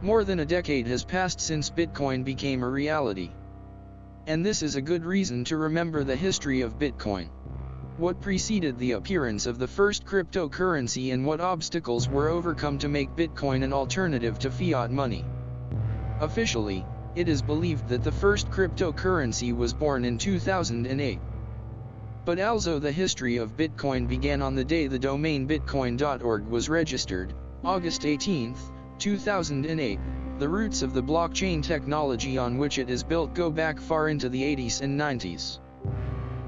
More than a decade has passed since Bitcoin became a reality. And this is a good reason to remember the history of Bitcoin. What preceded the appearance of the first cryptocurrency and what obstacles were overcome to make Bitcoin an alternative to fiat money. Officially, it is believed that the first cryptocurrency was born in 2008. But also the history of Bitcoin began on the day the domain bitcoin.org was registered, August 18, 2008. The roots of the blockchain technology on which it is built go back far into the 80s and 90s.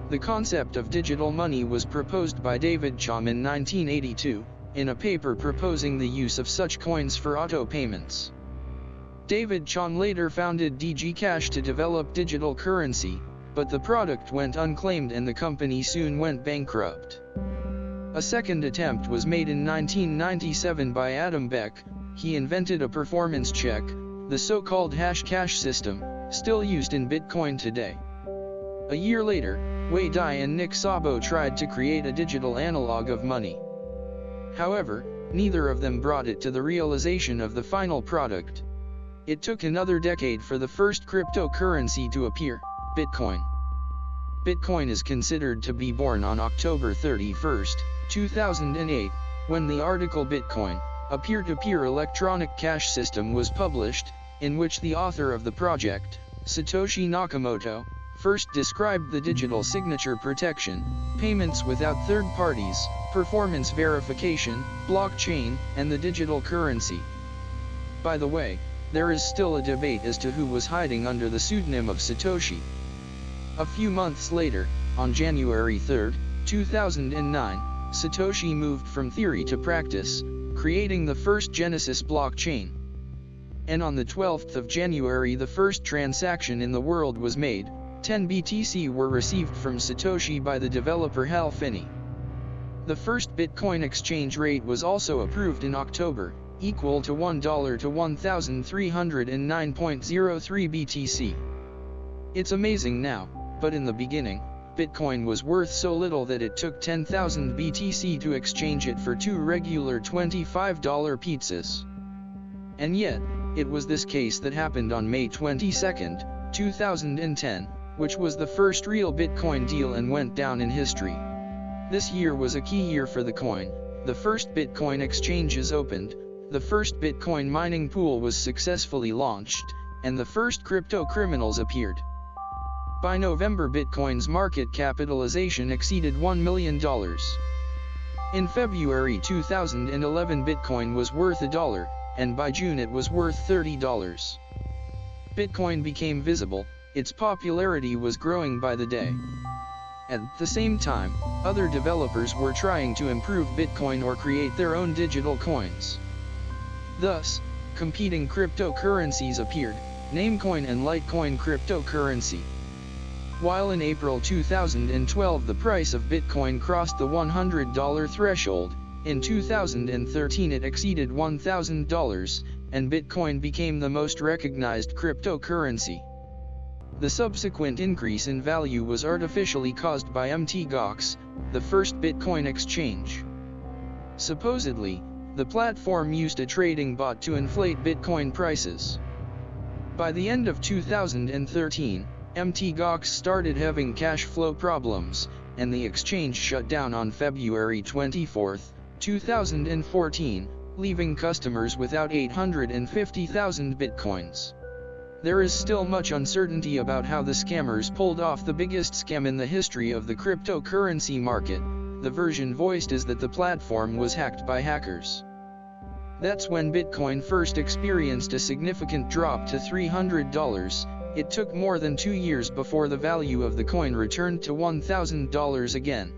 The concept of digital money was proposed by David Chaum in 1982, in a paper proposing the use of such coins for auto payments. David Chaum later founded DG Cash to develop digital currency, but the product went unclaimed and the company soon went bankrupt. A second attempt was made in 1997 by Adam Beck. He invented a performance check, the so-called hash cash system, still used in Bitcoin today. A year later, Wei Dai and Nick Szabo tried to create a digital analog of money. However, neither of them brought it to the realization of the final product. It took another decade for the first cryptocurrency to appear, Bitcoin. Bitcoin is considered to be born on October 31, 2008, when the article Bitcoin, a peer-to-peer electronic cash system was published, in which the author of the project, Satoshi Nakamoto, first described the digital signature protection, payments without third parties, performance verification, blockchain, and the digital currency. By the way, there is still a debate as to who was hiding under the pseudonym of Satoshi. A few months later, on January 3, 2009, Satoshi moved from theory to practice, creating the first Genesis blockchain. And on the 12th of January the first transaction in the world was made. 10 BTC were received from Satoshi by the developer Hal Finney. The first Bitcoin exchange rate was also approved in October, equal to $1 to 1,309.03 BTC. It's amazing now, but in the beginning, Bitcoin was worth so little that it took 10,000 BTC to exchange it for 2 regular $25 pizzas. And yet, it was this case that happened on May 22, 2010, which was the first real Bitcoin deal and went down in history. This year was a key year for the coin. The first Bitcoin exchanges opened, the first Bitcoin mining pool was successfully launched, and the first crypto criminals appeared. By November, Bitcoin's market capitalization exceeded $1 million. In February 2011, Bitcoin was worth $1, and by June it was worth $30. Bitcoin became visible, its popularity was growing by the day. At the same time, other developers were trying to improve Bitcoin or create their own digital coins. Thus, competing cryptocurrencies appeared, Namecoin and Litecoin cryptocurrency. While in April 2012 the price of Bitcoin crossed the $100 threshold, in 2013 it exceeded $1,000, and Bitcoin became the most recognized cryptocurrency. The subsequent increase in value was artificially caused by Mt. Gox, the first Bitcoin exchange. Supposedly, the platform used a trading bot to inflate Bitcoin prices. By the end of 2013, Mt. Gox started having cash flow problems, and the exchange shut down on February 24, 2014, leaving customers without 850,000 Bitcoins. There is still much uncertainty about how the scammers pulled off the biggest scam in the history of the cryptocurrency market. The version voiced is that the platform was hacked by hackers. That's when Bitcoin first experienced a significant drop to $300. It took more than 2 years before the value of the coin returned to $1,000 again.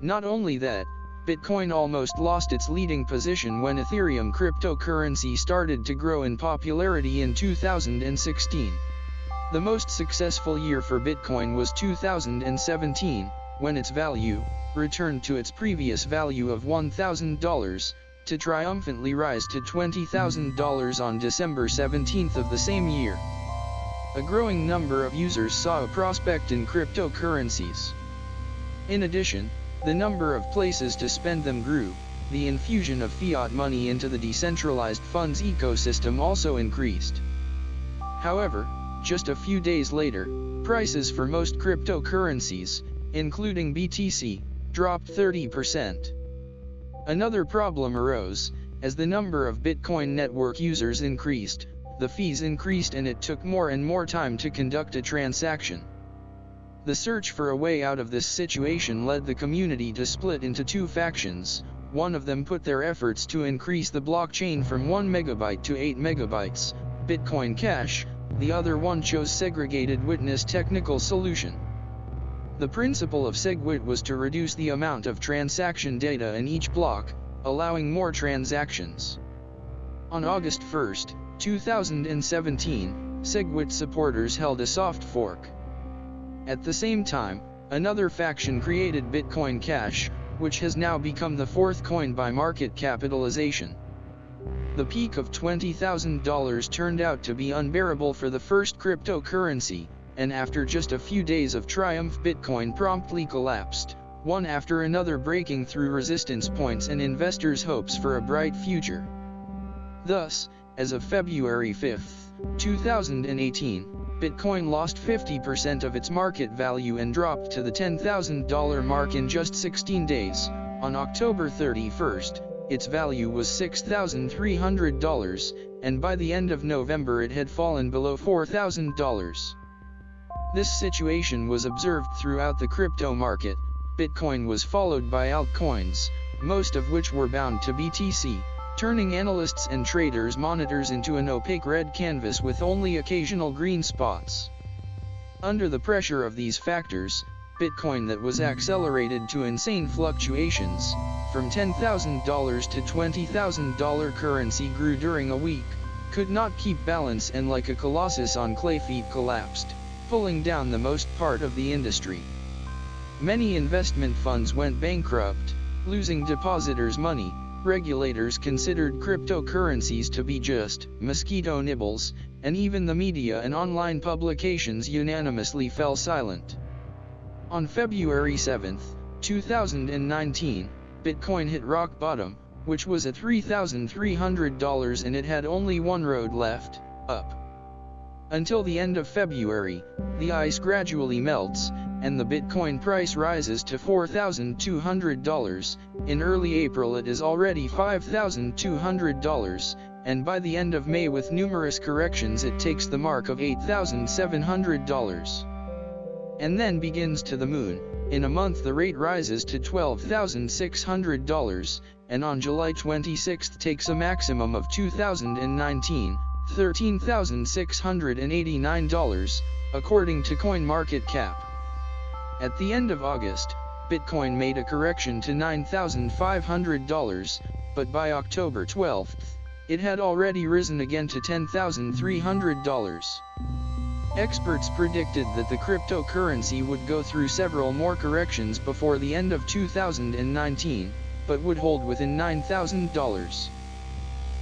Not only that, Bitcoin almost lost its leading position when Ethereum cryptocurrency started to grow in popularity in 2016. The most successful year for Bitcoin was 2017, when its value returned to its previous value of $1,000, to triumphantly rise to $20,000 on December 17 of the same year. A growing number of users saw a prospect in cryptocurrencies. In addition, the number of places to spend them grew. the infusion of fiat money into the decentralized funds ecosystem also increased. However, just a few days later, prices for most cryptocurrencies, including BTC, dropped 30%. Another problem arose. As the number of Bitcoin network users increased, the fees increased and it took more and more time to conduct a transaction. The search for a way out of this situation led the community to split into two factions. One of them put their efforts to increase the blockchain from 1 megabyte to 8 megabytes, Bitcoin Cash. The other one chose segregated witness technical solution. The principle of SegWit was to reduce the amount of transaction data in each block, allowing more transactions. On August 1, 2017, SegWit supporters held a soft fork. At the same time, another faction created Bitcoin Cash, which has now become the fourth coin by market capitalization. The peak of $20,000 turned out to be unbearable for the first cryptocurrency, and after just a few days of triumph, Bitcoin promptly collapsed, one after another breaking through resistance points and investors' hopes for a bright future. Thus, as of February 5, 2018, Bitcoin lost 50% of its market value and dropped to the $10,000 mark in just 16 days. On October 31, its value was $6,300, and by the end of November it had fallen below $4,000. This situation was observed throughout the crypto market. Bitcoin was followed by altcoins, most of which were bound to BTC, turning analysts and traders' monitors into an opaque red canvas with only occasional green spots. Under the pressure of these factors, Bitcoin, that was accelerated to insane fluctuations, from $10,000 to $20,000 currency, grew during a week, could not keep balance, and like a colossus on clay feet collapsed, pulling down the most part of the industry. Many investment funds went bankrupt, losing depositors' money. Regulators considered cryptocurrencies to be just mosquito nibbles, and even the media and online publications unanimously fell silent. On February 7, 2019, Bitcoin hit rock bottom, which was at $3,300, and it had only one road left, up. Until the end of February, the ice gradually melts, and the Bitcoin price rises to $4,200. In early April it is already $5,200, and by the end of May, with numerous corrections, it takes the mark of $8,700. And then begins to the moon. In a month the rate rises to $12,600, and on July 26 takes a maximum of 2019, $13,689, according to CoinMarketCap. At the end of August, Bitcoin made a correction to $9,500, but by October 12, it had already risen again to $10,300. Experts predicted that the cryptocurrency would go through several more corrections before the end of 2019, but would hold within $9,000.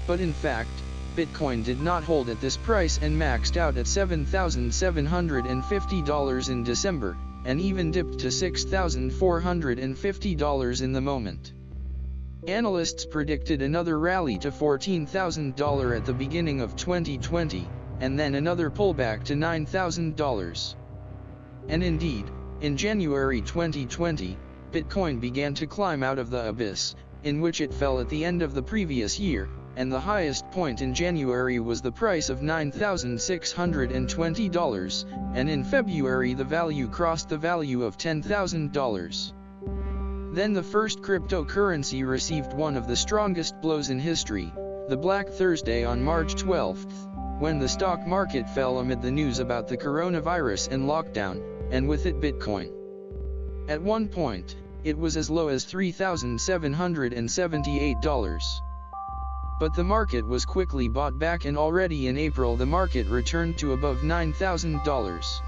But in fact, Bitcoin did not hold at this price and maxed out at $7,750 in December, and even dipped to $6,450 in the moment. Analysts predicted another rally to $14,000 at the beginning of 2020, and then another pullback to $9,000. And indeed, in January 2020, Bitcoin began to climb out of the abyss, in which it fell at the end of the previous year, and the highest point in January was the price of $9,620, and in February the value crossed the value of $10,000. Then the first cryptocurrency received one of the strongest blows in history, the Black Thursday on March 12, when the stock market fell amid the news about the coronavirus and lockdown, and with it Bitcoin. At one point, it was as low as $3,778. But the market was quickly bought back, and already in April the market returned to above $9,000.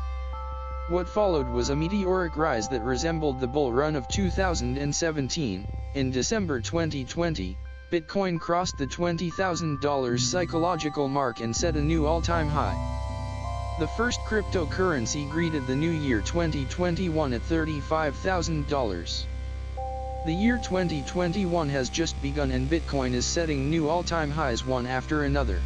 What followed was a meteoric rise that resembled the bull run of 2017. In December 2020, Bitcoin crossed the $20,000 psychological mark and set a new all-time high. The first cryptocurrency greeted the new year 2021 at $35,000. The year 2021 has just begun and Bitcoin is setting new all-time highs one after another.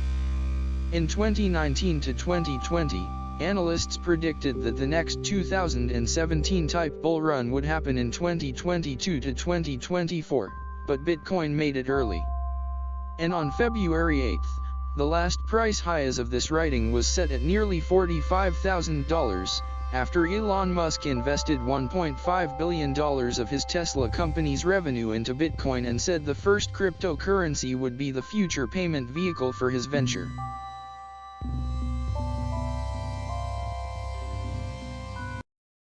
In 2019 to 2020, analysts predicted that the next 2017 type bull run would happen in 2022 to 2024, but Bitcoin made it early. And on February 8th, the last price high as of this writing was set at nearly $45,000, after Elon Musk invested $1.5 billion of his Tesla company's revenue into Bitcoin and said the first cryptocurrency would be the future payment vehicle for his venture.